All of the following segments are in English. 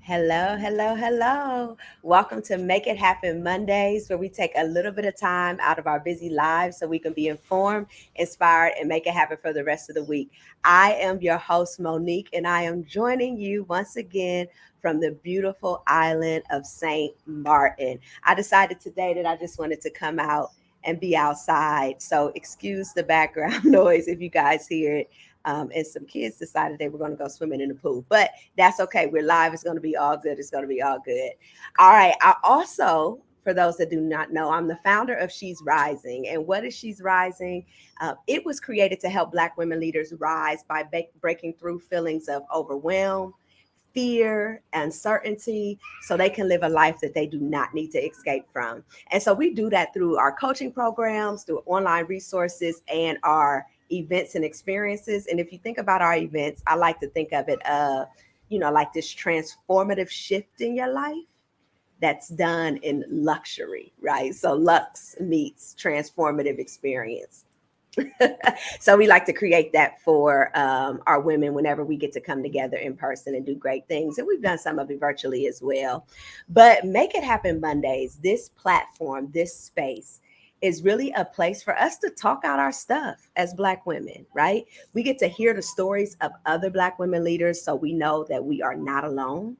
Hello, hello, hello. Welcome to Make It Happen Mondays, where we take a little bit of time out of our busy lives so we can be informed, inspired, and make it happen for the rest of the week. I am your host, Monique, and I am joining you once again from the beautiful island of St. Martin. I decided today that I just wanted to come out and be outside. So, excuse the background noise if you guys hear it. And some kids decided they were going to go swimming in the pool, but that's okay. We're live. It's going to be all good. It's going to be all good. All right. I also, for those that do not know, I'm the founder of She's Rising. And what is She's Rising? It was created to help Black women leaders rise by breaking through feelings of overwhelm, fear, uncertainty, so they can live a life that they do not need to escape from. And so we do that through our coaching programs, through online resources, and our events and experiences. And if you think about our events, I like to think of it, like this transformative shift in your life that's done in luxury, right? So Lux meets transformative experience. So we like to create that for our women whenever we get to come together in person and do great things. And we've done some of it virtually as well. But Make It Happen Mondays, this platform, this space, is really a place for us to talk out our stuff as Black women, right? We get to hear the stories of other Black women leaders so we know that we are not alone.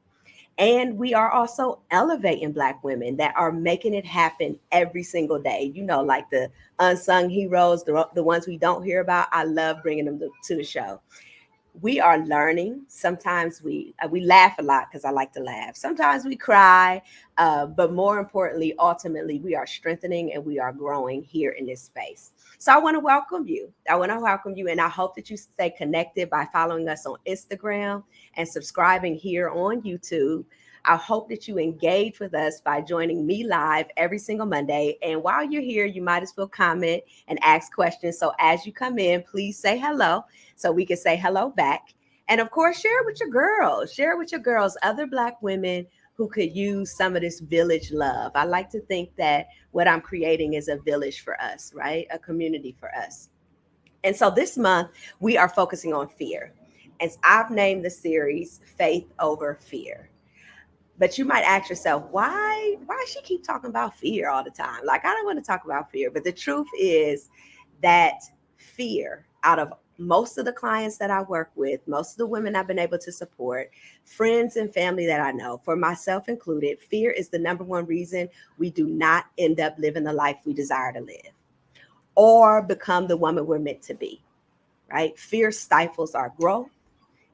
And we are also elevating Black women that are making it happen every single day. Like the unsung heroes, the ones we don't hear about. I love bringing them to the show. We are learning. Sometimes we laugh a lot because I like to laugh. Sometimes we cry, but more importantly, ultimately, we are strengthening and we are growing here in this space. So I want to welcome you. And I hope that you stay connected by following us on Instagram and subscribing here on YouTube. I hope that you engage with us by joining me live every single Monday. And while you're here, you might as well comment and ask questions. So as you come in, please say hello so we can say hello back. And of course, share it with your girls. Share it with your girls, other Black women who could use some of this village love. I like to think that what I'm creating is a village for us, right? A community for us. And so this month, we are focusing on fear. As I've named the series Faith Over Fear. But you might ask yourself, why she keep talking about fear all the time? Like, I don't want to talk about fear. But the truth is that fear, out of most of the clients that I work with, most of the women I've been able to support, friends and family that I know, for myself included, fear is the number one reason we do not end up living the life we desire to live or become the woman we're meant to be, right? Fear stifles our growth,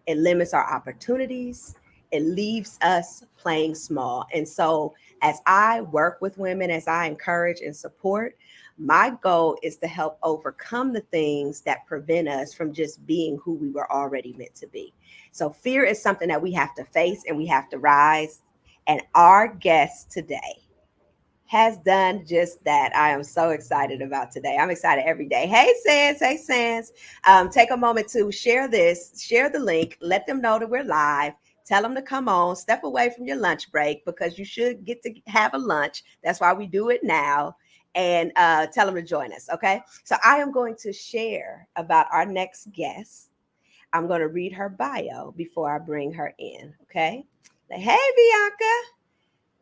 it limits our opportunities, it leaves us playing small. And so, as I work with women, as I encourage and support, my goal is to help overcome the things that prevent us from just being who we were already meant to be. So, fear is something that we have to face and we have to rise. And our guest today has done just that. I am so excited about today. I'm excited every day. Hey, Sans. Hey, Sans. Take a moment to share this, share the link, let them know that we're live. Tell them to come on, step away from your lunch break because you should get to have a lunch. That's why we do it now. And tell them to join us. Okay. So I am going to share about our next guest. I'm going to read her bio before I bring her in. Okay. Hey, Bianca.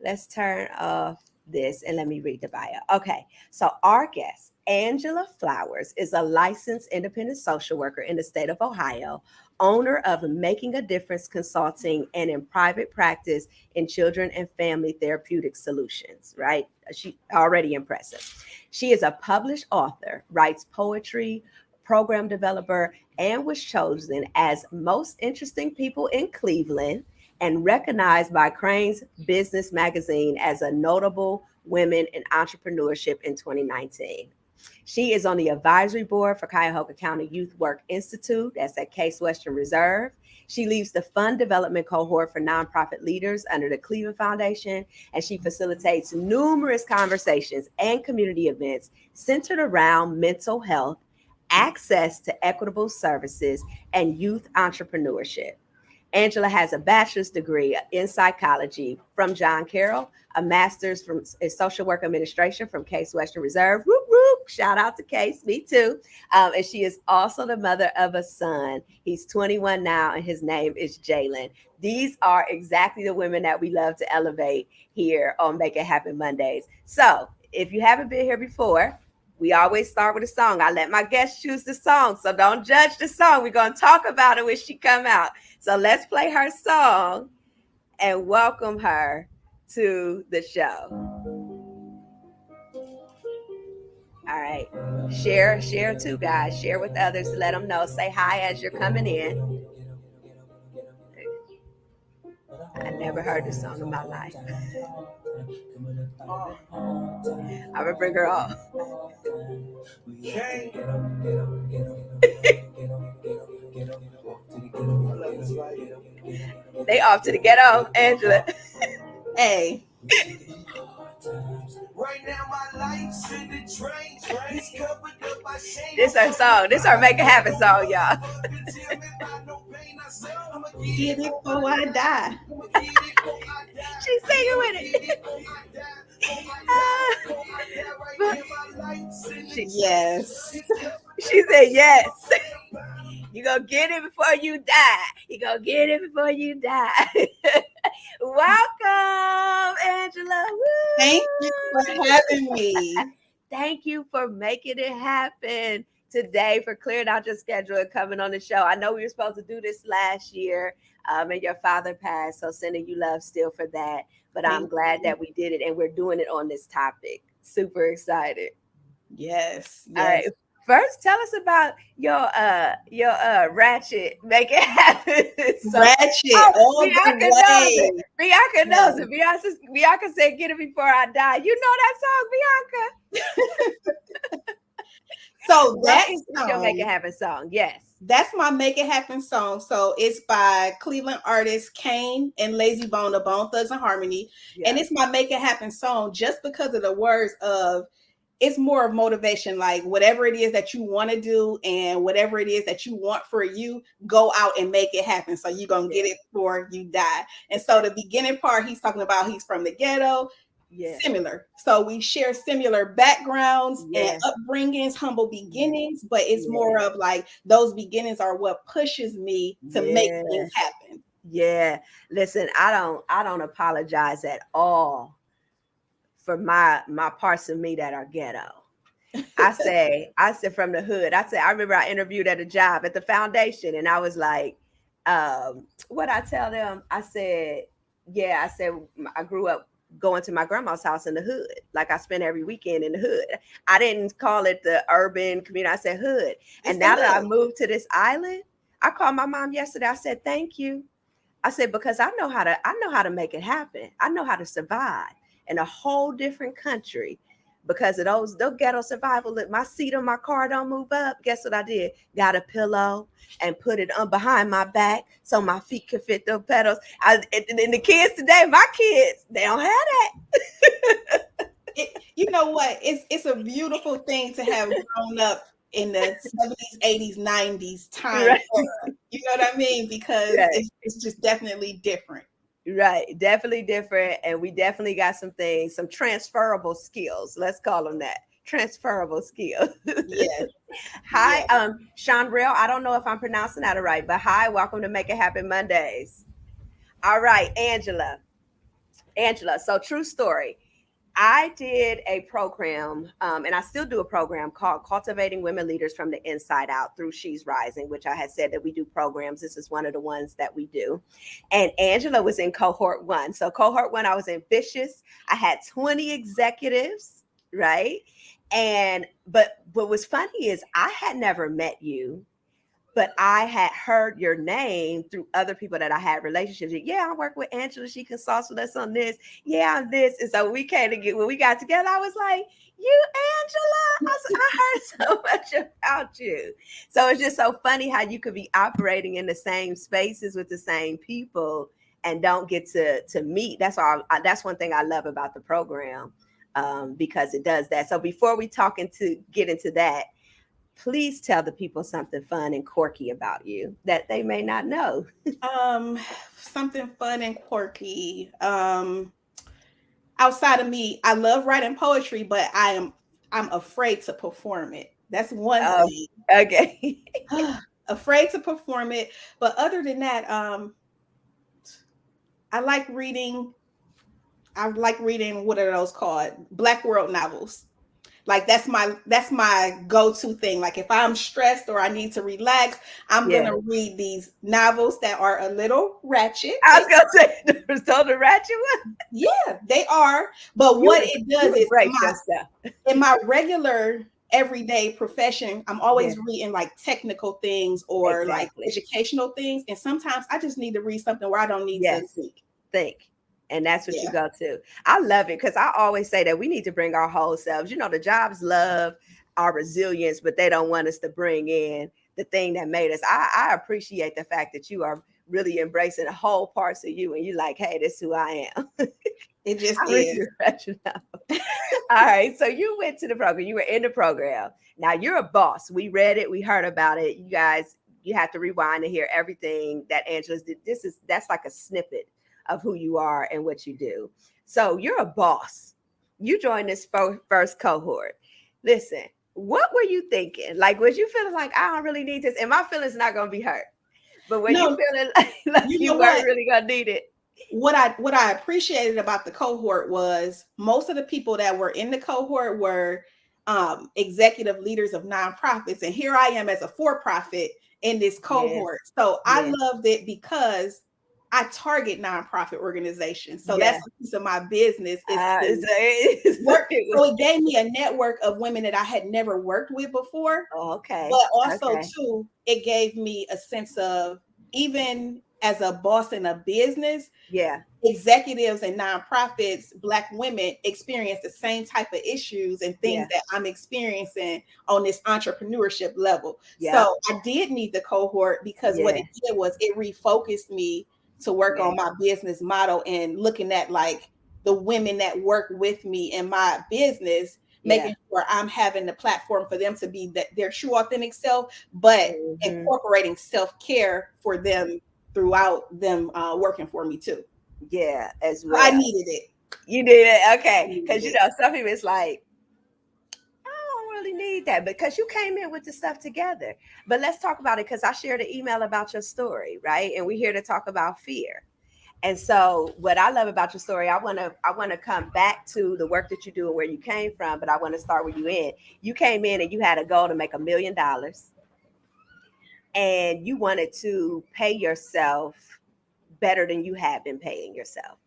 Let's turn off this and let me read the bio. Okay, so our guest, Angela Flowers, is a licensed independent social worker in the state of Ohio, owner of Making a Difference Consulting and in private practice in children and family therapeutic solutions, right? She already impressive. She is a published author, writes poetry, program developer, and was chosen as most interesting people in Cleveland and recognized by Crain's Business Magazine as a notable women in entrepreneurship in 2019. She is on the advisory board for Cuyahoga County Youth Work Institute, that's at Case Western Reserve. She leads the fund development cohort for nonprofit leaders under the Cleveland Foundation, and she facilitates numerous conversations and community events centered around mental health, access to equitable services, and youth entrepreneurship. Angela has a bachelor's degree in psychology from John Carroll, a master's in social work administration from Case Western Reserve. Whoop, whoop. Shout out to Case, me too. And she is also the mother of a son. He's 21 now, and his name is Jalen. These are exactly the women that we love to elevate here on Make It Happen Mondays. So if you haven't been here before, we always start with a song. I let my guests choose the song, so don't judge the song. We're going to talk about it when she come out. So let's play her song and welcome her to the show. All right. Share too, guys. Share with others. Let them know. Say hi as you're coming in. I never heard this song in my life. I'm going to bring her off. They off to the ghetto, Angela. Hey. Right now my life's in the train. This our song. This our Make It Happen song, y'all. Get it before I die. She's singing with it. Yes. She said yes. You gonna get it before you die. You gonna get it before you die. Welcome, Angela. Woo. Thank you for having me. Thank you for making it happen today, for clearing out your schedule and coming on the show. I know we were supposed to do this last year, and your father passed, so sending you love still for that. But I'm glad that we did it, and we're doing it on this topic. Super excited. Yes. All right. First, tell us about your ratchet Make It Happen. Ratchet all the way. Bianca knows it. Bianca said, "Get it before I die." You know that song, Bianca? So that's your Make It Happen song. Yes, that's my Make It Happen song. So it's by Cleveland artists Kane and Lazy Bone of Bone Thugs and Harmony, and it's my Make It Happen song just because of the words of. It's more of motivation, like whatever it is that you want to do and whatever it is that you want for you, go out and make it happen. So you're going to get it before you die. And so the beginning part, he's talking about he's from the ghetto, similar. So we share similar backgrounds and upbringings, humble beginnings, but it's more of like those beginnings are what pushes me to make things happen. Yeah. Listen, I don't apologize at all for my parts of me that are ghetto. I said from the hood. I remember I interviewed at a job at the foundation, and I was like, what I tell them? I said I grew up going to my grandma's house in the hood. Like I spent every weekend in the hood. I didn't call it the urban community. I said hood. And now that I moved to this island, I called my mom yesterday. I said, thank you. I said, because I know how to make it happen. I know how to survive in a whole different country because of those ghetto survival. My seat on my car don't move up. Guess what I did? Got a pillow and put it on behind my back so my feet could fit the pedals. And the kids today, my kids, they don't have that. You know what? It's a beautiful thing to have grown up in the 70s, 80s, 90s time. Right. You know what I mean? Because it's just definitely different. Right. Definitely different. And we definitely got some transferable skills. Let's call them that. Transferable skills. Yes. Hi, Chandrail. I don't know if I'm pronouncing that right, but hi, welcome to Make It Happen Mondays. All right, Angela. So true story. I did a program, and I still do a program called Cultivating Women Leaders from the Inside Out through She's Rising, which I had said that we do programs. This is one of the ones that we do. And Angela was in cohort 1. So cohort 1, I was ambitious. I had 20 executives, right? But what's funny is I had never met you, but I had heard your name through other people that I had relationships with. Yeah, I work with Angela. She consults with us on this. Yeah, I'm this. And so when we got together, I was like, you, Angela? I heard so much about you. So it's just so funny how you could be operating in the same spaces with the same people and don't get to meet. That's that's one thing I love about the program, because it does that. So before we get into that, please tell the people something fun and quirky about you that they may not know. Um, Something fun and quirky. Outside of me, I love writing poetry, but I'm afraid to perform it. That's one Oh, thing. okay. Afraid to perform it. But other than that, I like reading. I like reading, what are those called? Black world novels. Like that's my go-to thing. Like if I'm stressed or I need to relax, I'm Yeah. gonna read these novels that are a little ratchet. I was gonna say, so the ratchet one. Yeah, they are. But You what would, it you does would is break yourself. in my regular everyday profession, I'm Yeah, always reading like technical things or like exactly. educational things. And sometimes I just need to read something where I don't need to Yes, think. think. And that's what you Yeah. go to. I love it because I always say that we need to bring our whole selves. You know, the jobs love our resilience, but they don't want us to bring in the thing that made us. I appreciate the fact that you are really embracing the whole parts of you and you like, hey, this is who I am. It just I read is. your rationale. All right. So you went to the program, you were in the program. Now you're a boss. We read it, we heard about it. You guys, you have to rewind to hear everything that Angela's did. That's like a snippet of who you are and what you do. So you're a boss. You joined this first cohort. Listen, what were you thinking? Like, was you feeling like I don't really need this? And my feelings not gonna be hurt. But when you No, feeling like you you know weren't what? really gonna need it. What I appreciated about the cohort was most of the people that were in the cohort were executive leaders of nonprofits, and here I am as a for-profit in this Yeah, cohort. So I yeah, loved it because I target nonprofit organizations. So that's yeah. a piece of my business is to work. It So was it gave me a network of women that I had never worked with before, oh, okay. but also Okay. too, it gave me a sense of, even as a boss in a business, Yeah. executives and nonprofits, Black women experience the same type of issues and things Yeah. that I'm experiencing on this entrepreneurship level. Yeah. So I did need the cohort because what Yeah. it did was it refocused me to work Yeah. on my business model and looking at like the women that work with me in my business, Yeah. making sure I'm having the platform for them to be their true authentic self, but Mhm. incorporating self-care for them throughout them working for me too. Yeah, as So I well. needed it. You did it. I Okay. needed Because it. some people it's like, I don't really need that because you came in with the stuff together. But let's talk about it because I shared an email about your story, right? And we're here to talk about fear. And so what I love about your story, I wanna come back to the work that you do and where you came from, but I want to start where you in. You came in and you had a goal to make $1 million and you wanted to pay yourself better than you had been paying yourself.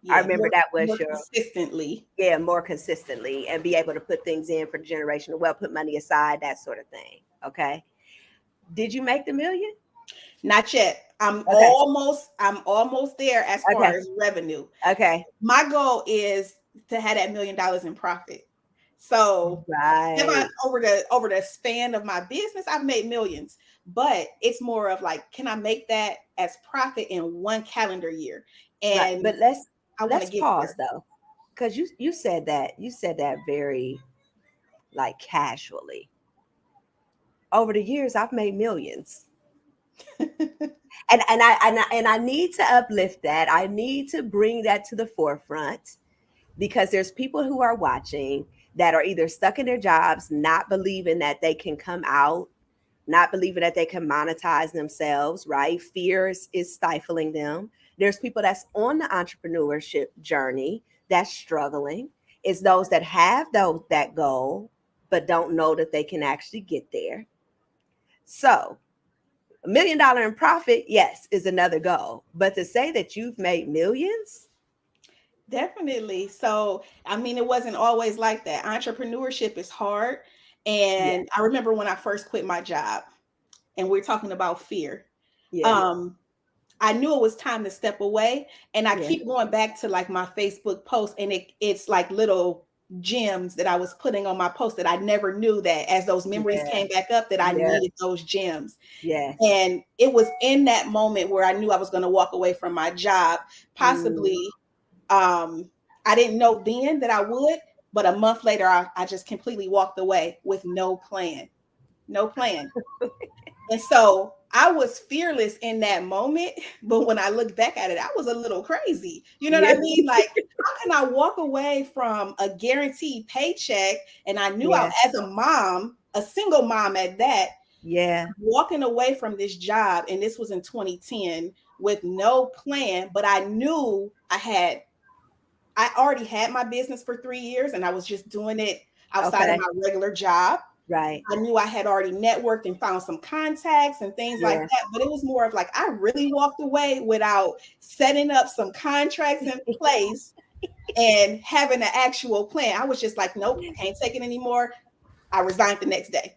I Yeah, remember that was more your consistently. yeah, more consistently and be able to put things in for generational wealth, put money aside, that sort of thing. Okay. Did you make the million? Not yet. Okay. I'm almost there as far Okay. as revenue. Okay. My goal is to have that $1 million in profit. So if I Right. over the span of my business, I've made millions. But it's more of like, can I make that as profit in one calendar year? Right. And But let's I want to let's get pause there. though. Because you said that very like casually. Over the years, I've made millions. And I need to uplift that. I need to bring that to the forefront because there's people who are watching that are either stuck in their jobs, not believing that they can come out, not believing that they can monetize themselves, right? Fear is stifling them. There's people that's on the entrepreneurship journey that's struggling. It's those that have that goal, but don't know that they can actually get there. So $1 million in profit, yes, is another goal. But to say that you've made millions, Definitely. So, I mean, it wasn't always like that. Entrepreneurship is hard. yeah, And I remember when I first quit my job, and we're talking about fear. yeah, Um, I knew it was time to step away. And I yeah, keep going back to like my Facebook post, and it's like little gems that I was putting on my post that I never knew that as those memories yeah, came back up that I yeah, needed those gems. yes. And it was in that moment where I knew I was going to walk away from my job, Mm, possibly. I didn't know then that I would, but a month later, I just completely walked away with no plan. no plan. And so I was fearless in that moment, but when I look back at it, I was a little crazy. You know what Yeah. I mean? Like, how can I walk away from a guaranteed paycheck? And I knew Yeah. as a mom, a single mom at that, Yeah. walking away from this job, and this was in 2010 with no plan, but I knew I already had my business for 3 years and I was just doing it outside of Okay. my regular job. Right. I knew I had already networked and found some contacts and things like Yeah. that, but it was more of like I really walked away without setting up some contracts in place and having an actual plan. I was just like, nope, can't take it anymore. I resigned the next day.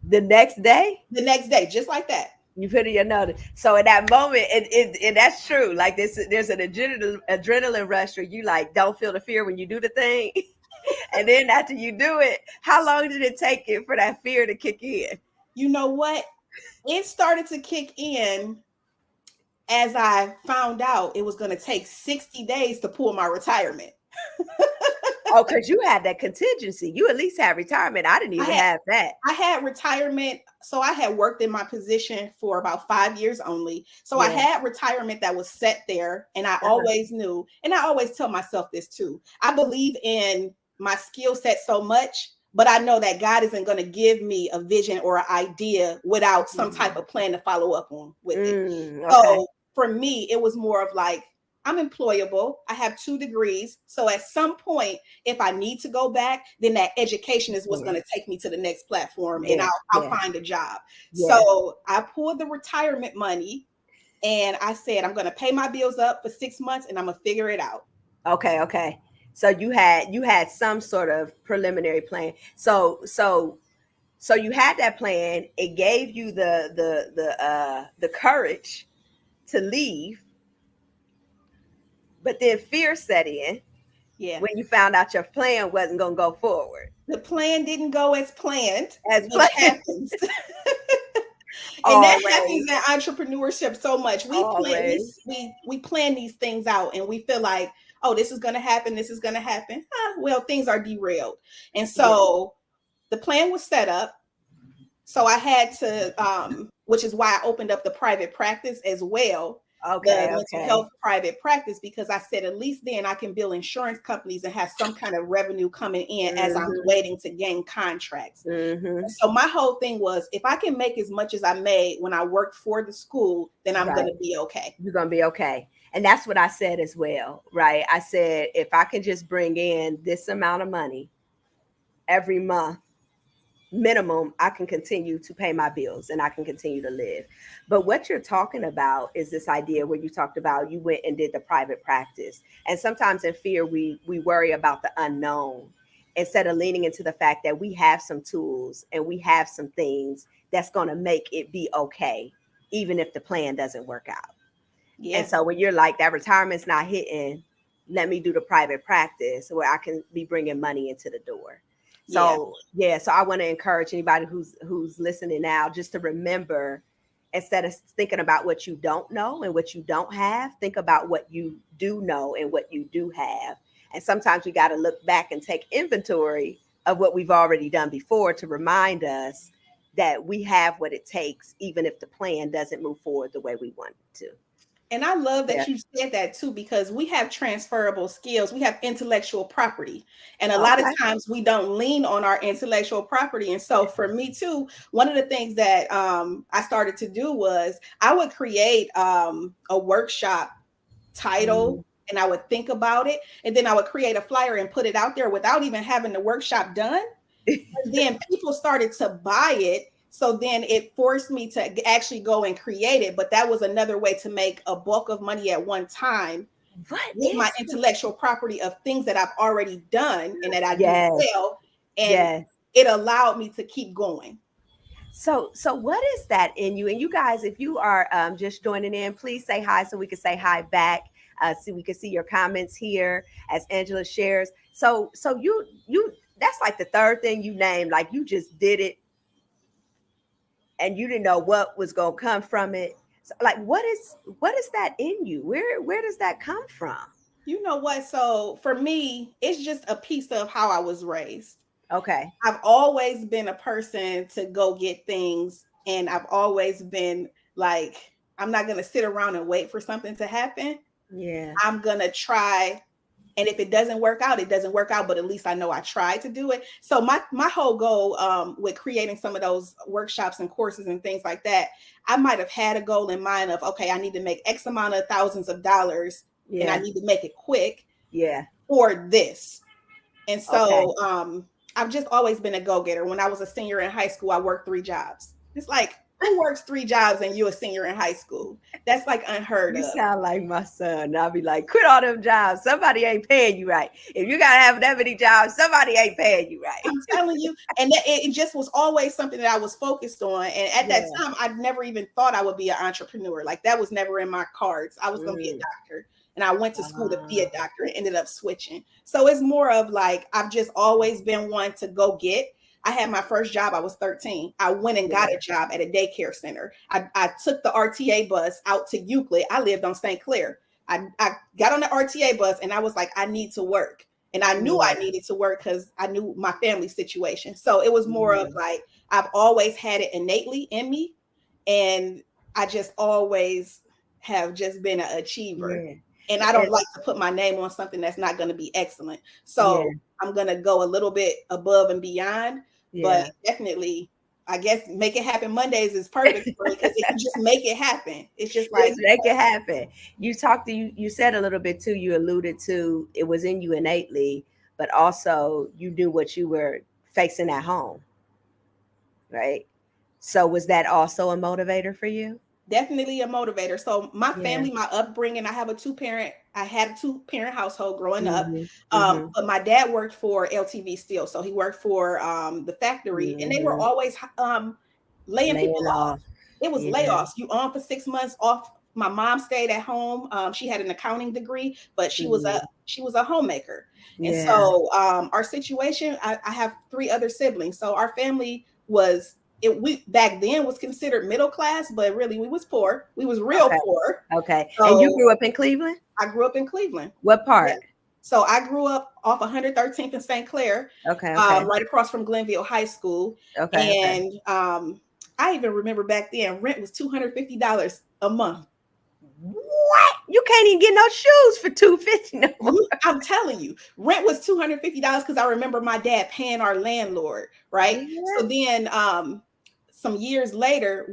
The next day, The next day, just like that. you put in your notice. So in that moment, and that's true. Like there's an adrenaline rush where you like don't feel the fear when you do the thing, and then after you do it, how long did it take it for that fear to kick in? You know what? It started to kick in as I found out it was going to take 60 days to pull my retirement. Oh, because you had that contingency. You at least had retirement. I didn't I even had have that. I had retirement. So I had worked in my position for about 5 years only. So I Yeah. had retirement that was set there. And I Uh-huh. always knew, and I always tell myself this too. I believe in my skill set so much, but I know that God isn't going to give me a vision or an idea without some type of plan to follow up on with it. Okay. So for me, it was more of like, I'm employable. I have 2 degrees. So at some point, if I need to go back, then that education is what's Yeah. going to take me to the next platform and Yeah. I'll Yeah. find a job. Yeah. So I pulled the retirement money and I said, I'm going to pay my bills up for 6 months and I'm going to figure it out. Okay. Okay. So you had some sort of preliminary plan. So you had that plan. It gave you the courage to leave, but then fear set in Yeah. when you found out your plan wasn't going to go forward The plan didn't go as planned, as which planned. happens. And that Always. happens in entrepreneurship so much. Always. We plan these things out and we feel like, oh, this is going to happen, this is going to happen. Well, things are derailed. And so the plan was set up. So I had to which is why I opened up the private practice as well, the Okay. mental Okay. health private practice, because I said at least then I can bill insurance companies and have some kind of revenue coming in as I'm waiting to gain contracts. Mm-hmm. So my whole thing was, if I can make as much as I made when I worked for the school, then I'm Right. going to be okay. You're going to be okay. And that's what I said as well, right? I said, if I can just bring in this amount of money every month, minimum, I can continue to pay my bills and I can continue to live. But what you're talking about is this idea where you talked about you went and did the private practice. And sometimes in fear, we worry about the unknown instead of leaning into the fact that we have some tools and we have some things that's going to make it be okay, even if the plan doesn't work out. Yeah. And so when you're like, that retirement's not hitting, let me do the private practice where I can be bringing money into the door. So so I want to encourage anybody who's listening now just to remember, instead of thinking about what you don't know and what you don't have, think about what you do know and what you do have. And sometimes we got to look back and take inventory of what we've already done before to remind us that we have what it takes, even if the plan doesn't move forward the way we want it to. And I love that you said that too, because we have transferable skills. We have intellectual property. And a lot of times we don't lean on our intellectual property. And so for me too, one of the things that I started to do was I would create a workshop title and I would think about it. And then I would create a flyer and put it out there without even having the workshop done. And then people started to buy it. So then it forced me to actually go and create it. But that was another way to make a bulk of money at one time with my intellectual property of things that I've already done and that I do well. And it allowed me to keep going. So what is that in you? And you guys, if you are just joining in, please say hi so we can say hi back. So we can see your comments here as Angela shares. So you that's like the third thing you named, like you just did it and you didn't know what was going to come from it. So, like, what is that in you? Where does that come from? You know what? So for me, it's just a piece of how I was raised. Okay. I've always been a person to go get things, and I've always been like, I'm not going to sit around and wait for something to happen. Yeah. I'm going to try. And if it doesn't work out, it doesn't work out, but at least I know I tried to do it. So my whole goal with creating some of those workshops and courses and things like that, I might have had a goal in mind of, okay, I need to make X amount of thousands of dollars, and I Yeah. need to make it quick Yeah. for this. And Okay. so I've just always been a go-getter. When I was a senior in high school, I worked 3 jobs. It's like, who works 3 jobs and you're a senior in high school? That's like unheard You of. sound like my son. I'll be like, quit all them jobs. Somebody ain't paying you right. If you gotta have that many jobs, somebody ain't paying you right. I'm telling you. And it just was always something that I was focused on. And at that time, I never even thought I would be an entrepreneur. Like, that was never in my cards. I was going to be a doctor. And I went to school to be a doctor and ended up switching. So it's more of like, I've just always been one to go get. I had my first job. I was 13. I went and got a job at a daycare center. I took the RTA bus out to Euclid. I lived on St. Clair. I got on the RTA bus and I was like, I need to work. And I knew I needed to work because I knew my family situation. So it was more of like, I've always had it innately in me. And I just always have just been an achiever. Yeah. And I don't like to put my name on something that's not going to be excellent. So I'm going to go a little bit above and beyond. But definitely, I guess Make It Happen Mondays is perfect for me because it can just make it happen. It's just like, just make it happen. You talked to you said a little bit too, you alluded to it was in you innately, but also you knew what you were facing at home. Right? So was that also a motivator for you? Definitely a motivator. So my family, my upbringing, I had a 2-parent household growing up. But my dad worked for LTV Steel. So he worked for the factory and they were always laying people off. It was layoffs. You on for 6 months off. My mom stayed at home. She had an accounting degree, but she was a homemaker. And so our situation, I have 3 other siblings. So our family was we back then was considered middle class, but really we was poor. We was real poor. Okay. So, and you grew up in Cleveland? I grew up in Cleveland. What part? Yeah. So I grew up off 113th in St. Clair. Okay. Right across from Glenville High School. Okay. And I even remember back then rent was $250 a month. What? You can't even get no shoes for $250 no more. I'm telling you, rent was $250 because I remember my dad paying our landlord, right? Yeah. So then some years later,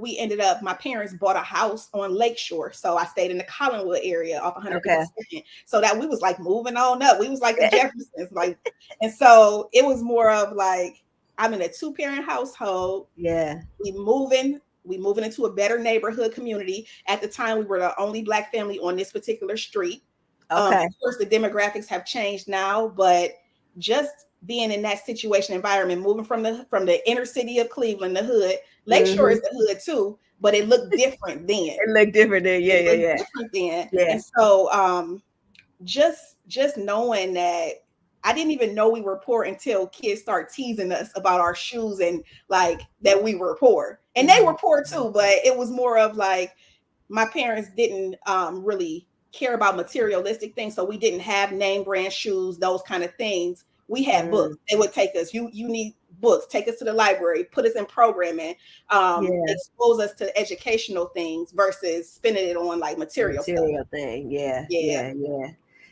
my parents bought a house on Lakeshore. So I stayed in the Collinwood area off 152nd. Okay. So that we was like moving on up. We was like the Jeffersons. And so it was more of like, I'm in a 2-parent household. Yeah. We moving into a better neighborhood community. At the time, we were the only Black family on this particular street. Okay. Of course, the demographics have changed now, but just being in that situation environment, moving from the inner city of Cleveland, the hood, Lakeshore is the hood too, but it looked different then. It looked different then, yeah. Different then. Yeah. And so just knowing that I didn't even know we were poor until kids start teasing us about our shoes and like that we were poor. And they were poor too, but it was more of like my parents didn't really care about materialistic things. So we didn't have name brand shoes, those kind of things. We had books. They would take us, you need books, take us to the library, put us in programming, expose us to educational things versus spending it on like material stuff. Thing. Yeah.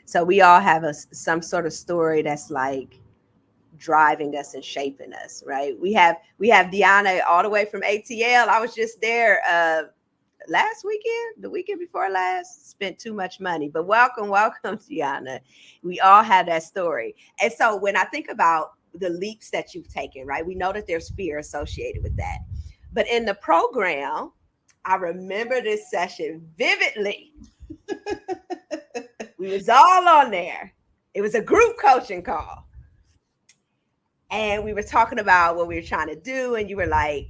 So we all have some sort of story that's like driving us and shaping us, right? We have Deanna all the way from ATL. I was just there last weekend, the weekend before last, spent too much money. But welcome, Deanna. We all have that story. And so when I think about the leaps that you've taken, right, we know that there's fear associated with that. But in the program, I remember this session vividly. We was all on there. It was a group coaching call. And we were talking about what we were trying to do. And you were like,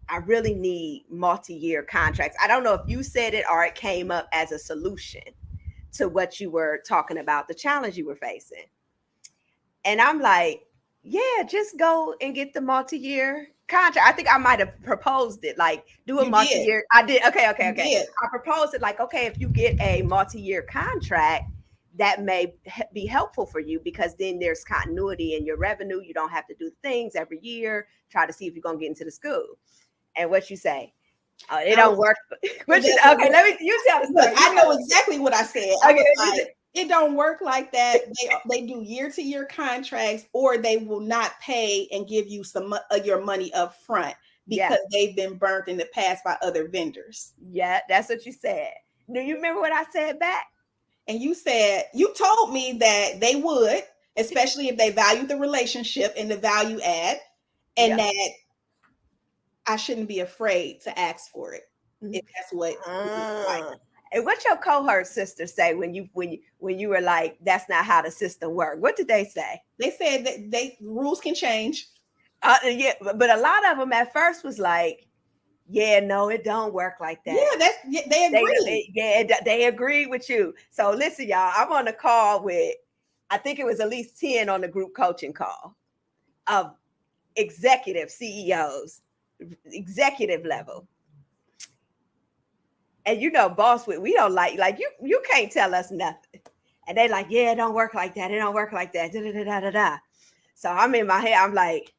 I really need multi-year contracts. I don't know if you said it or it came up as a solution to what you were talking about, the challenge you were facing. And I'm like, yeah, just go and get the multi-year contract. I think I might have proposed it, like do a multi-year. I did. Okay. I proposed it like, okay, if you get a multi-year contract, that may be helpful for you, because then there's continuity in your revenue. You don't have to do things every year, try to see if you're going to get into the school. And what you say? It don't work. What you, okay, let me, you tell the story. I know exactly what I said. Okay, it don't work like that. They do year-to-year contracts, or they will not pay and give you some of your money up front because they've been burnt in the past by other vendors. Yeah, that's what you said. Do you remember what I said back? And you said, you told me that they would, especially if they value the relationship and the value add, and that I shouldn't be afraid to ask for it. If that's what like. And what your cohort sisters say when you were like, that's not how the system works? What did they say? They said that rules can change. Yeah, but a lot of them at first was like, yeah, no, it don't work like that. Yeah, they agree. They agree with you. So listen, y'all, I'm on a call with, I think it was at least 10 on the group coaching call of executive CEOs, executive level. And you know, boss, we don't like you can't tell us nothing. And they like, yeah, it don't work like that. It don't work like that. Da, da, da, da, da, da. So I'm in my head, I'm like,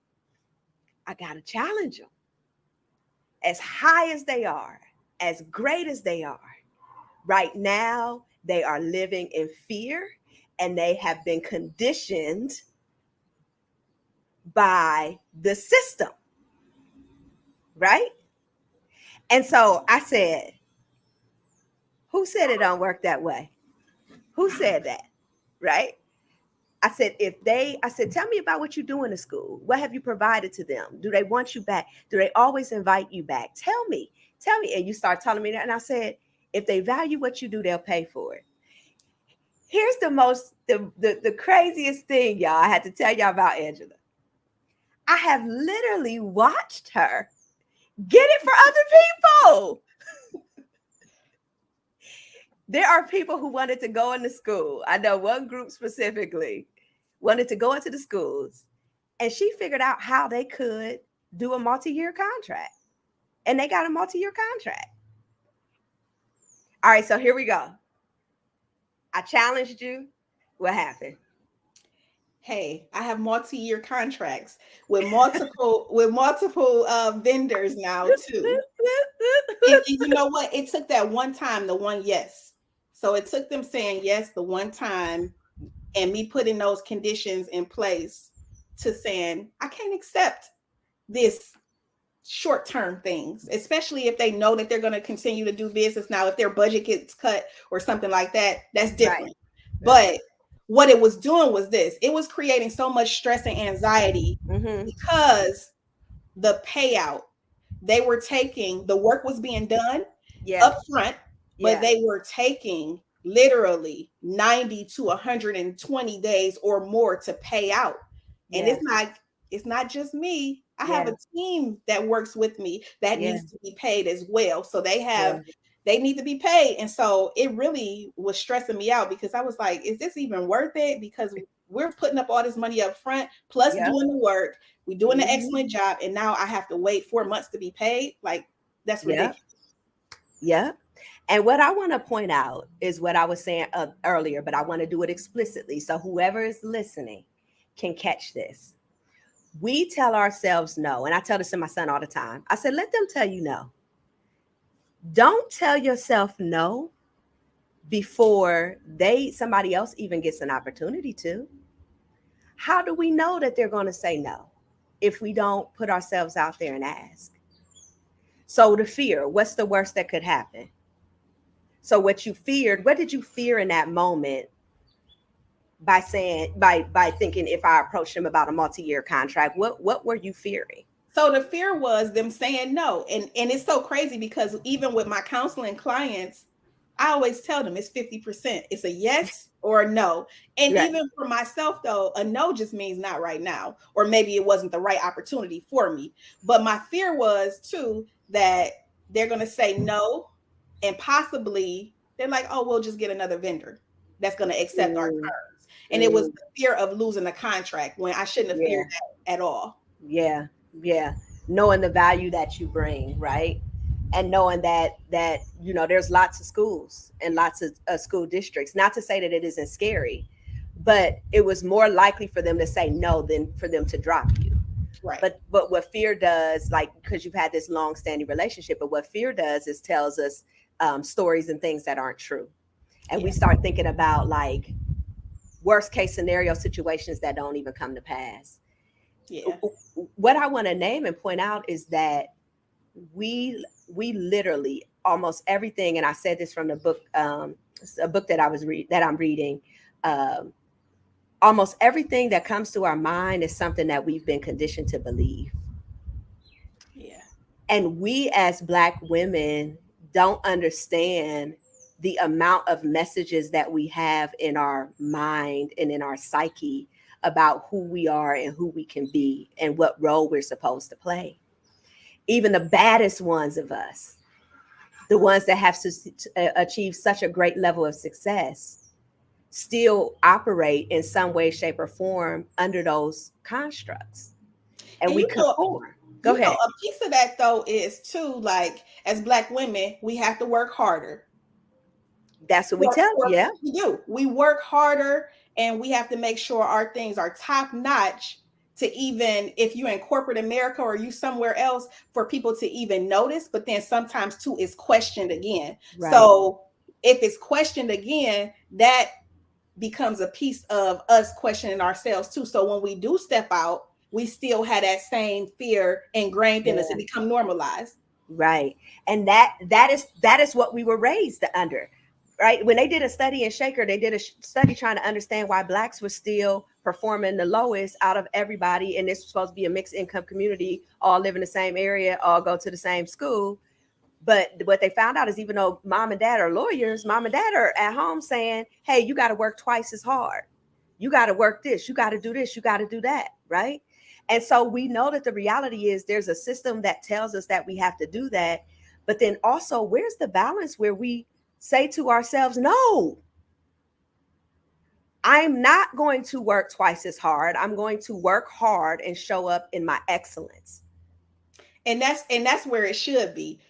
I gotta challenge them. As high as they are, as great as they are, right now, they are living in fear, and they have been conditioned by the system, right? And so I said, who said it don't work that way? Who said that, right? I said, tell me about what you do in the school. What have you provided to them? Do they want you back? Do they always invite you back? Tell me. And you start telling me that. And I said, if they value what you do, they'll pay for it. Here's the craziest thing, y'all. I had to tell y'all about Angela. I have literally watched her get it for other people. There are people who wanted to go into school. I know one group specifically wanted to go into the schools, and she figured out how they could do a multi-year contract, and they got a multi-year contract. All right, so here we go. I challenged you. What happened? Hey, I have multi-year contracts with multiple vendors now too. And you know what? It took that one time, the one yes. So it took them saying yes the one time, and me putting those conditions in place to saying, I can't accept this short-term things, especially if they know that they're going to continue to do business. Now, if their budget gets cut or something like that, that's different. Right. But what it was doing was this. It was creating so much stress and anxiety because the payout, they were taking, the work was being done up front, but they were taking literally 90 to 120 days or more to pay out. And it's not just me. I have a team that works with me that needs to be paid as well. So they need to be paid. And so it really was stressing me out, because I was like, is this even worth it? Because we're putting up all this money up front, plus doing the work. We're doing an excellent job. And now I have to wait 4 months to be paid. Like, that's ridiculous. Yeah. And what I want to point out is what I was saying earlier, but I want to do it explicitly so whoever is listening can catch this. We tell ourselves no. And I tell this to my son all the time. I said, let them tell you no. Don't tell yourself no before somebody else even gets an opportunity to. How do we know that they're going to say no if we don't put ourselves out there and ask? So the fear, what's the worst that could happen? So what did you fear in that moment by thinking, if I approached them about a multi-year contract, what were you fearing? So the fear was them saying no. And it's so crazy, because even with my counseling clients, I always tell them it's 50%. It's a yes or a no. And even for myself, though, a no just means not right now, or maybe it wasn't the right opportunity for me. But my fear was too that they're going to say no, and possibly they're like, oh, we'll just get another vendor that's going to accept our terms. And it was the fear of losing the contract, when I shouldn't have feared that at all. Yeah. Knowing the value that you bring, right? and knowing that there's lots of schools and lots of school districts. Not to say that it isn't scary, but it was more likely for them to say no than for them to drop you. Right. But what fear does, like, because you've had this long standing relationship, but what fear does is tells us stories and things that aren't true, and we start thinking about like worst case scenario situations that don't even come to pass. Yeah. What I want to name and point out is that we literally almost everything, and I said this from the book, a book that I'm reading. Almost everything that comes to our mind is something that we've been conditioned to believe. Yeah. And we as Black women don't understand the amount of messages that we have in our mind and in our psyche about who we are and who we can be and what role we're supposed to play. Even the baddest ones of us, the ones that have achieved such a great level of success, still operate in some way, shape, or form under those constructs. And we conform. Go ahead. A piece of that though is too, like, as Black women, we have to work harder. That's what we tell you. Yeah. We do. We work harder, and we have to make sure our things are top notch to, even if you're in corporate America or you somewhere else, for people to even notice. But then sometimes too it's questioned again. Right. So if it's questioned again, that becomes a piece of us questioning ourselves too. So when we do step out, we still have that same fear ingrained in us. It become normalized. Right. And that is what we were raised under. Right. When they did a study in Shaker, they did a study trying to understand why Blacks were still performing the lowest out of everybody. And this was supposed to be a mixed income community, all live in the same area, all go to the same school. But what they found out is, even though mom and dad are lawyers, mom and dad are at home saying, hey, you got to work twice as hard. You got to work this. You got to do this. You got to do that. Right. And so we know that the reality is there's a system that tells us that we have to do that. But then also, where's the balance where we say to ourselves, no, I'm not going to work twice as hard. I'm going to work hard and show up in my excellence. And that's where it should be.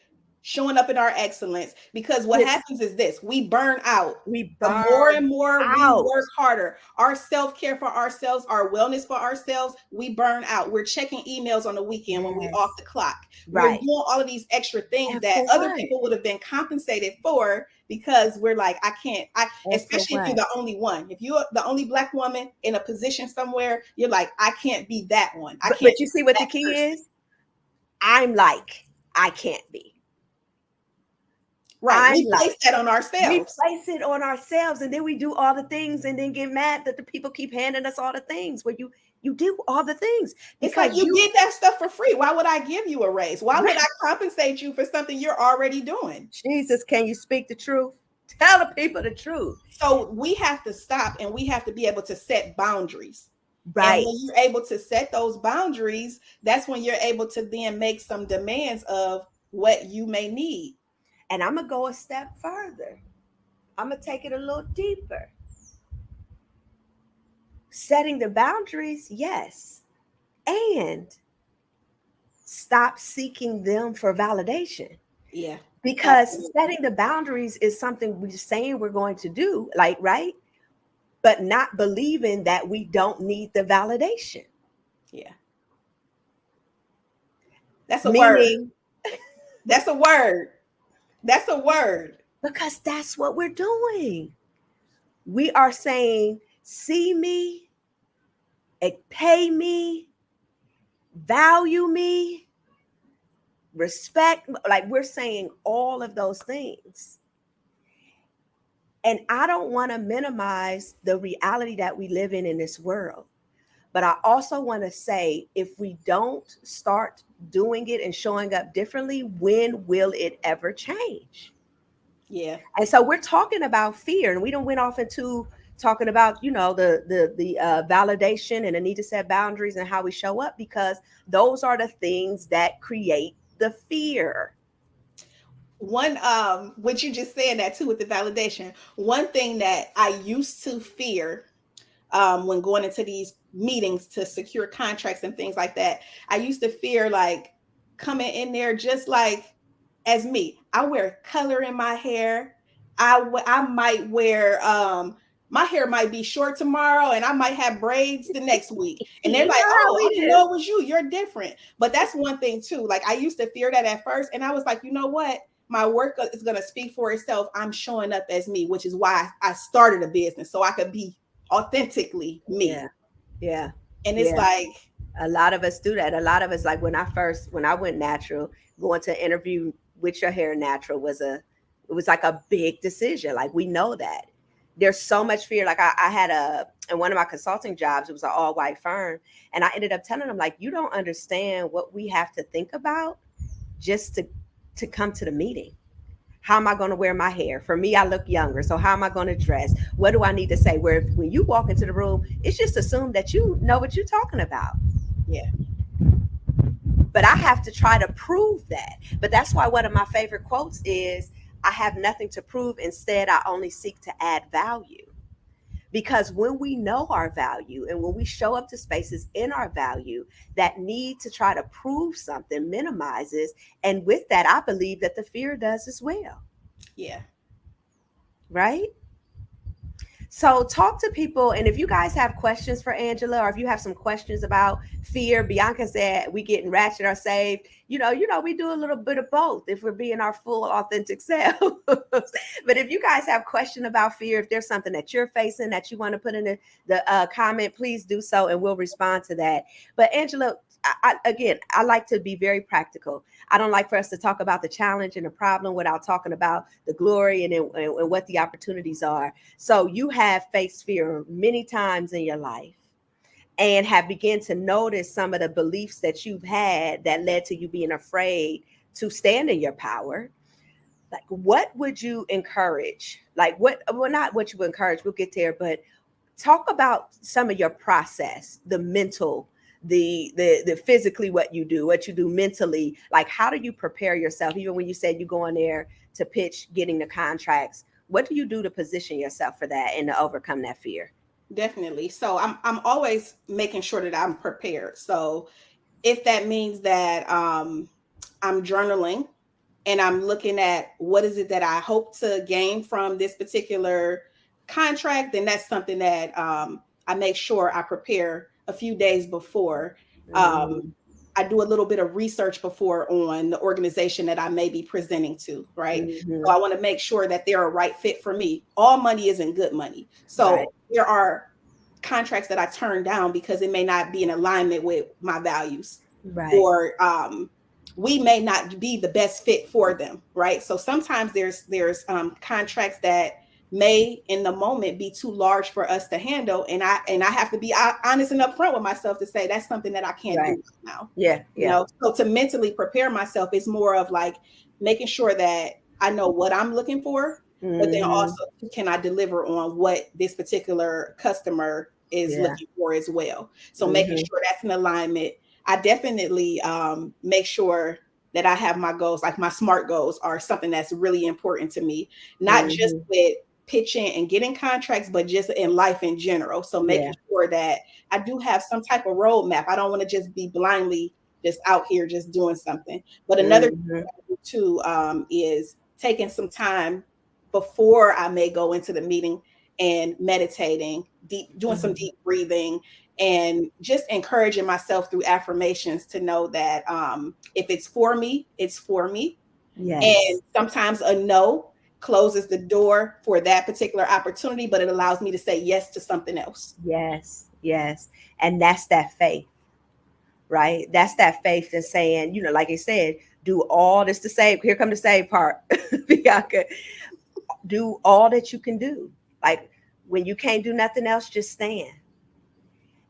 Showing up in our excellence, because what happens is this: we burn out. The more and more we work harder, our self-care for ourselves, our wellness for ourselves, we burn out. We're checking emails on the weekend when we're off the clock. Right. We're doing all of these extra things that other people would have been compensated for, because we're like, I can't, especially if you're the only one. If you're the only Black woman in a position somewhere, you're like, I can't be that one. I can't. But you see what the key is? I'm like, I can't be. Right. We place that on ourselves. We place it on ourselves, and then we do all the things and then get mad that the people keep handing us all the things where you do all the things. It's like you did that stuff for free. Why would I give you a raise? Why would I compensate you for something you're already doing? Jesus, can you speak the truth? Tell the people the truth. So we have to stop, and we have to be able to set boundaries. Right. And when you're able to set those boundaries, that's when you're able to then make some demands of what you may need. And I'm going to go a step further. I'm going to take it a little deeper. Setting the boundaries, yes. And stop seeking them for validation. Yeah. Because setting the boundaries is something we're saying we're going to do, like, right? But not believing that we don't need the validation. Yeah. That's a word. That's a word. That's a word. Because that's what we're doing. We are saying, see me, pay me, value me, respect. Like, we're saying all of those things. And I don't want to minimize the reality that we live in this world. But I also want to say, if we don't start doing it and showing up differently, when will it ever change? Yeah. And so we're talking about fear, and we don't went off into talking about, the validation and the need to set boundaries and how we show up, because those are the things that create the fear. One, what you just said that too with the validation. One thing that I used to fear when going into these meetings to secure contracts and things like that, I used to fear like coming in there just like as me. I wear color in my hair. I might wear my hair might be short tomorrow and I might have braids the next week. And they're You like, know how "Oh, I we didn't do. know it was you. You're different." But that's one thing too. Like I used to fear that at first and I was like, "You know what? My work is going to speak for itself. I'm showing up as me," which is why I started a business so I could be authentically me. Yeah. Yeah. And it's Yeah. like, A lot of us do that. A lot of us, like when I went natural, going to interview with your hair natural it was like a big decision. Like we know that there's so much fear. Like I had in one of my consulting jobs, it was an all white firm. And I ended up telling them, like, you don't understand what we have to think about just to come to the meeting. How am I going to wear my hair? For me, I look younger. So how am I going to dress? What do I need to say? Where when you walk into the room, it's just assumed that you know what you're talking about. yeah, But I have to try to prove that. But that's why one of my favorite quotes is, I have nothing to prove. Instead, I only seek to add value. Because when we know our value and when we show up to spaces in our value, that need to try to prove something minimizes. And with that, I believe that the fear does as well. yeah. Right? So talk to people, and if you guys have questions for Angela, or if you have some questions about fear, Bianca said we getting ratchet or saved. We do a little bit of both if we're being our full authentic self. But if you guys have question about fear, if there's something that you're facing that you want to put in the comment, please do so, and we'll respond to that. But Angela, again, I like to be very practical. I don't like for us to talk about the challenge and the problem without talking about the glory and what the opportunities are. So you have faced fear many times in your life and have begun to notice some of the beliefs that you've had that led to you being afraid to stand in your power. Like, what would you encourage? Like, well, not what you would encourage, we'll get there, but talk about some of your process, the mental, the physically, what you do mentally. Like, how do you prepare yourself? Even when you said you go in there to pitch, getting the contracts, what do you do to position yourself for that and to overcome that fear? Definitely. So I'm always making sure that I'm prepared. So if that means that I'm journaling and I'm looking at what is it that I hope to gain from this particular contract, then that's something that I make sure I prepare a few days before. Um, Mm, I do a little bit of research before on the organization that I may be presenting to, right? So mhm. I want to make sure that they're a right fit for me. All money isn't good money. Right, So there are contracts that I turn down because it may not be in alignment with my values, right, or we may not be the best fit for them, right? So sometimes there's contracts that may in the moment be too large for us to handle, and I have to be honest and upfront with myself to say that's something that I can't do right. right now. Yeah, yeah. So to mentally prepare myself is more of like making sure that I know what I'm looking for, but then Hmm. also can I deliver on what this particular customer is Yeah. looking for as well. So making Hmm. sure that's in alignment. I definitely make sure that I have my goals, like my SMART goals are something that's really important to me, not just Hmm. with pitching and getting contracts, but just in life in general. So Yeah. making sure that I do have some type of roadmap. I don't want to just be blindly just out here just doing something. But another thing Hmm. I do too is taking some time before I may go into the meeting and meditating, doing some Hmm. deep breathing, and just encouraging myself through affirmations to know that if it's for me, it's for me. And Yes. sometimes a no closes the door for that particular opportunity, but it allows me to say yes to something else. Yes. Yes. And that's that faith, right? That's that faith in saying, like I said, do all this to save. Here come the save part. Bianca, do all that you can do. Like, when you can't do nothing else, just stand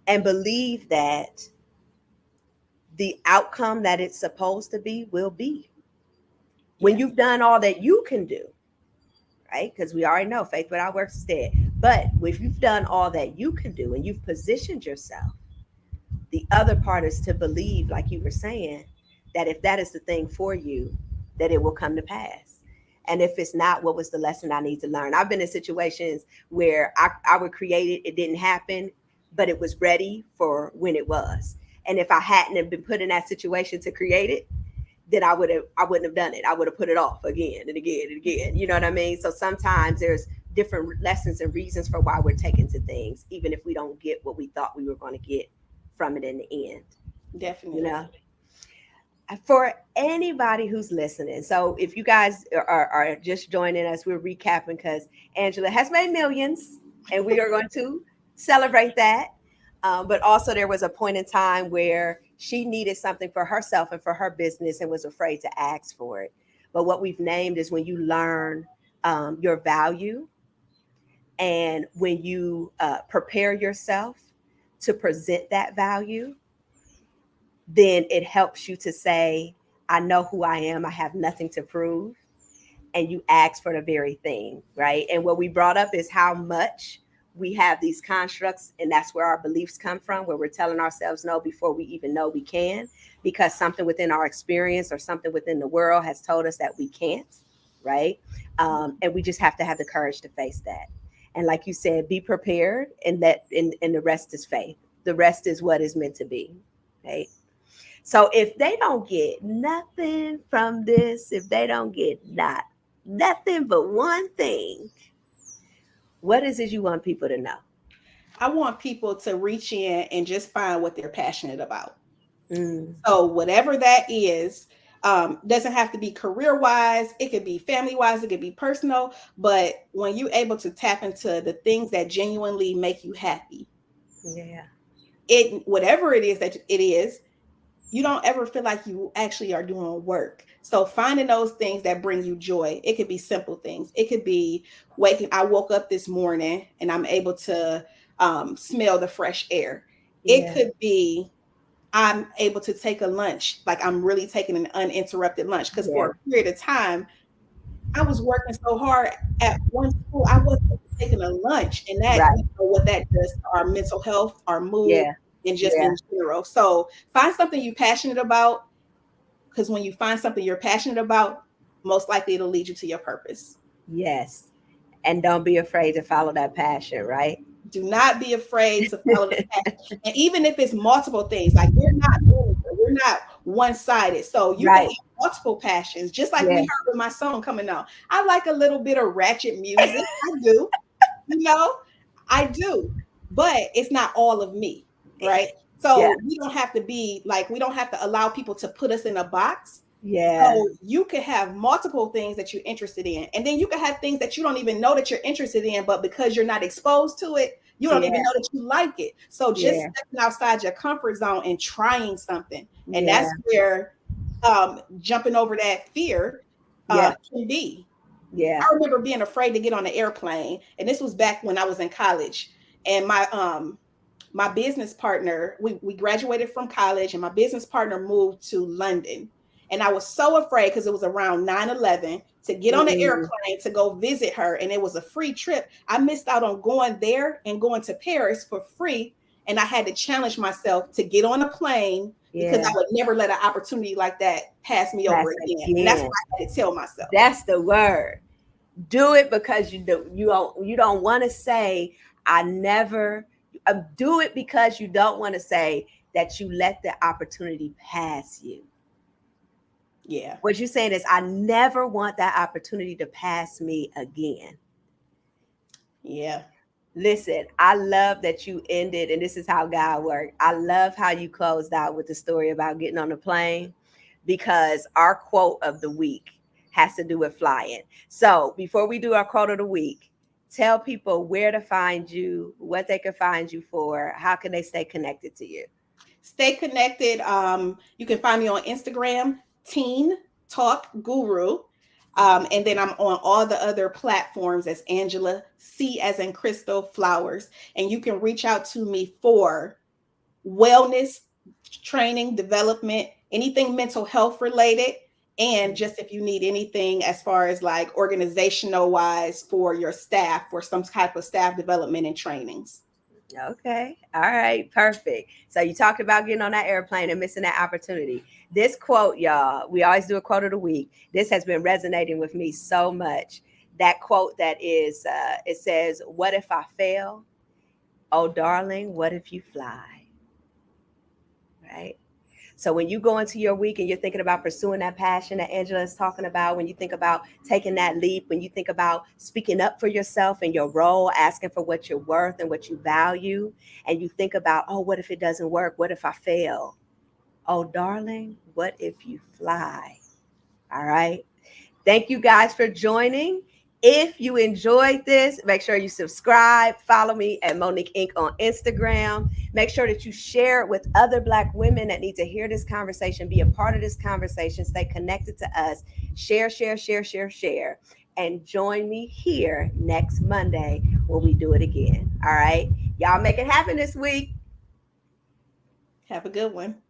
and believe that the outcome that it's supposed to be will be. When Yeah. you've done all that you can do, right? Because we already know faith without works is dead. But if you've done all that you can do and you've positioned yourself, the other part is to believe, like you were saying, that if that is the thing for you, that it will come to pass. And if it's not, what was the lesson I need to learn? I've been in situations where I would create it, it didn't happen, but it was ready for when it was. And if I hadn't have been put in that situation to create it, then I wouldn't have done it. I would have put it off again and again and again. You know what I mean? So sometimes there's different lessons and reasons for why we're taken to things, even if we don't get what we thought we were going to get from it in the end. Definitely. You know, for anybody who's listening. So if you guys are just joining us, we're recapping because Angela has made millions and we are going to celebrate that. But also there was a point in time where she needed something for herself and for her business and was afraid to ask for it. But what we've named is when you learn your value and when you prepare yourself to present that value, then it helps you to say, I know who I am. I have nothing to prove. And you ask for the very thing, right? And what we brought up is how much we have these constructs, and that's where our beliefs come from, where we're telling ourselves no before we even know we can, because something within our experience or something within the world has told us that we can't, right? And we just have to have the courage to face that. And like you said, be prepared, and and the rest is faith. The rest is what is meant to be, right? So if they don't get nothing from this, if they don't get nothing but one thing, what is it you want people to know? I want people to reach in and just find what they're passionate about. Mm, So whatever that is, doesn't have to be career wise. It could be family wise. It could be personal. But when you're able to tap into the things that genuinely make you happy, yeah. it whatever it is that it is, you don't ever feel like you actually are doing work. So finding those things that bring you joy. It could be simple things. It could be I woke up this morning and I'm able to smell the fresh air. It Yeah. could be I'm able to take a lunch, like I'm really taking an uninterrupted lunch. Because Yeah. for a period of time, I was working so hard at one school, I wasn't taking a lunch. And that, Right. you know, what that does to our mental health, our mood, Yeah. and just Yeah. in general. So find something you're passionate about, because when you find something you're passionate about, most likely it'll lead you to your purpose. Yes. And don't be afraid to follow that passion, right? Do not be afraid to follow the passion. And even if it's multiple things, like we're not one-sided. So you can Right. have multiple passions, just like we Yeah. heard with my song coming out. I like a little bit of ratchet music. I do, you know, I do, but it's not all of me, right? Yeah. So we don't have to allow people to put us in a box. Yeah. So you could have multiple things that you're interested in. And then you could have things that you don't even know that you're interested in, but because you're not exposed to it, you don't Yeah. even know that you like it. So just Yeah. stepping outside your comfort zone and trying something. And Yeah. that's where jumping over that fear Yeah. can be. Yeah. I remember being afraid to get on the airplane. And this was back when I was in college. And my business partner, we graduated from college, and my business partner moved to London. And I was so afraid because it was around 9/11 to get on the Mm, airplane to go visit her. And it was a free trip. I missed out on going there and going to Paris for free. And I had to challenge myself to get on a plane because yeah. I would never let an opportunity like that pass me That's over again. And that's again. what I had to tell myself. That's the word. Do it because you don't want to say I never. Do it because you don't want to say that you let the opportunity pass you. Yeah. What you're saying is I never want that opportunity to pass me again. Yeah. Listen, I love that you ended, and this is how God worked. I love how you closed out with the story about getting on the plane, because our quote of the week has to do with flying. So before we do our quote of the week, tell people where to find you, what they can find you for, how can they stay connected to you? Stay connected. You can find me on Instagram, Teen Talk Guru. And then I'm on all the other platforms as Angela C as in Crystal Flowers. And you can reach out to me for wellness, training, development, anything mental health related. And just if you need anything as far as like organizational wise for your staff, for some type of staff development and trainings. Okay. All right. Perfect. So you talked about getting on that airplane and missing that opportunity. This quote, y'all, we always do a quote of the week. This has been resonating with me so much. That quote that is, it says, "What if I fail? Oh, darling, what if you fly?" Right. So when you go into your week and you're thinking about pursuing that passion that Angela is talking about, when you think about taking that leap, when you think about speaking up for yourself and your role, asking for what you're worth and what you value, and you think about, oh, what if it doesn't work? What if I fail? Oh, darling, what if you fly? All right. Thank you guys for joining. If you enjoyed this, make sure you subscribe. Follow me at Monique Inc. on Instagram. Make sure that you share it with other Black women that need to hear this conversation, be a part of this conversation, stay connected to us. Share, share, share, share, share. And join me here next Monday when we do it again. All right. Y'all make it happen this week. Have a good one.